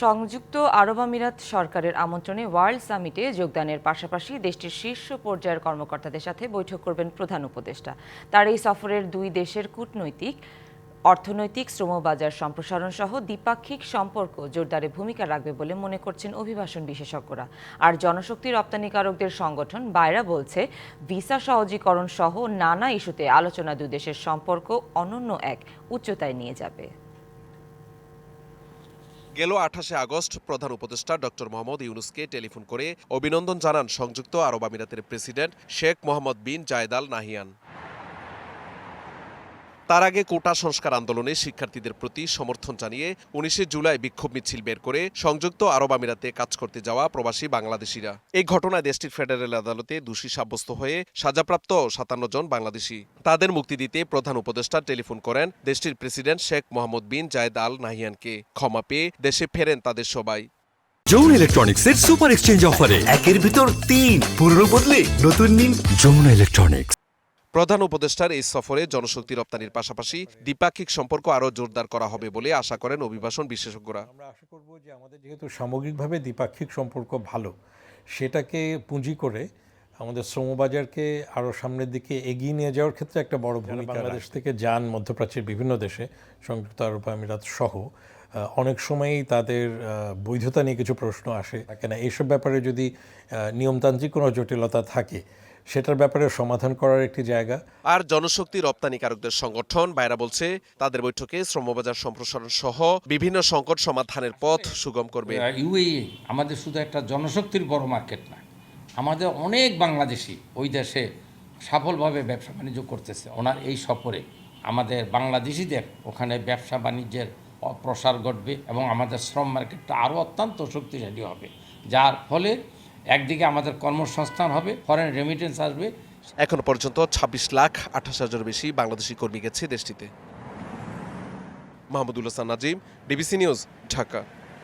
সংযুক্ত আরব আমিরাত সরকারের আমন্ত্রণে ওয়ার্ল্ড সামিটে যোগদানের পাশাপাশি দেশটির শীর্ষ পর্যায়ের কর্মকর্তাদের সাথে বৈঠক করবেন প্রধান উপদেষ্টা। তার এই সফরের দুই দেশের কূটনৈতিক, অর্থনৈতিক, শ্রমবাজার সম্প্রসারণ সহ দ্বিপাক্ষিক সম্পর্ক জোরদারে ভূমিকা রাখবে বলে মনে করছেন অভিবাসন বিশেষজ্ঞরা। আর জনশক্তি রপ্তানিকারকদের সংগঠন বায়রা বলছে, ভিসা সহজীকরণ সহ নানা ইস্যুতে আলোচনা দুই দেশের সম্পর্ক অনন্য এক উচ্চতায় নিয়ে যাবে। গেল 28 আগস্ট প্রধান উপদেষ্টা ডক্টর মোহাম্মদ ইউনুসকে টেলিফোন করে অভিনন্দন জানান সংযুক্ত আরব আমিরাতের প্রেসিডেন্ট শেখ মোহাম্মদ বিন জায়েদ আল নাহিয়ান। তার আগে কোটা সংস্কার আন্দোলনে শিক্ষার্থীদের প্রতি সমর্থন জানিয়ে 19 জুলাই বিক্ষোভ মিছিল বের করে সংযুক্ত আরব আমিরাতে কাজ করতে যাওয়া প্রবাসী বাংলাদেশিরা। এই ঘটনায় দেশটির ফেডারেল আদালতে দোষী সাব্যস্ত হয়ে সাজাপ্রাপ্ত 57 জন বাংলাদেশি। তাদের মুক্তি দিতে প্রধান উপদেষ্টা টেলিফোন করেন দেশটির প্রেসিডেন্ট শেখ মোহাম্মদ বিন জায়েদ আল নাহিয়ানকে। ক্ষমা পেয়ে দেশে ফেরেন তাদের সবাই। যমুনা ইলেকট্রনিক্সের সুপার এক্সচেঞ্জ অফারে 1-এর ভিতর 3 পুরনো বদলে নতুন নিন যমুনা ইলেকট্রনিক্স। প্রধান উপদেষ্টার এই সফরে জনশক্তি রপ্তানির পাশাপাশি দ্বিপাক্ষিক সম্পর্ক আরও জোরদার করা হবে বলে আশা করেন অভিবাসন বিশেষজ্ঞরা। আমরা আশা করব যে আমাদের যেহেতু সামগ্রিকভাবে দ্বিপাক্ষিক সম্পর্ক ভালো, সেটাকে পুঁজি করে আমাদের শ্রমবাজারকে আরও সামনের দিকে এগিয়ে নিয়ে যাওয়ার ক্ষেত্রে একটা বড় ভূমিকা। বাংলাদেশ থেকে যান মধ্যপ্রাচ্যের বিভিন্ন দেশে, সংযুক্ত আরব আমিরাত সহ অনেক সময়ই তাদের বৈধতা নিয়ে কিছু প্রশ্ন আসে কেন, এইসব ব্যাপারে যদি নিয়মতান্ত্রিক কোনো জটিলতা থাকে সেটার ব্যাপারে সমাধান করার একটি জায়গা। আর জনশক্তি রপ্তানিকারকদের সংগঠন বায়রা বলছে, তাদের বৈঠকে শ্রমবাজার সম্প্রসারণ সহ বিভিন্ন সংকট সমাধানের পথ সুগম করবে। ইউএই আমাদের শুধু একটা জনশক্তির বড় মার্কেট না, আমাদের অনেক বাংলাদেশি ওই দেশে সফলভাবে ব্যবসা বাণিজ্য করতেছে। ওনার এই সফরে আমাদের বাংলাদেশিদের ওখানে ব্যবসা বাণিজ্যের প্রসার ঘটবে এবং আমাদের শ্রম মার্কেটটা আরও অত্যন্ত শক্তিশালী হবে, যার ফলে একদিকে আমাদের কর্মসংস্থান হবে, ফরেন রেমিটেন্স আসবে। এখন পর্যন্ত 26,28,000 বেশি বাংলাদেশি কর্মী গেছে দেশটিতে। Mahmudul Hasan Nazim, DBC news, Dhaka.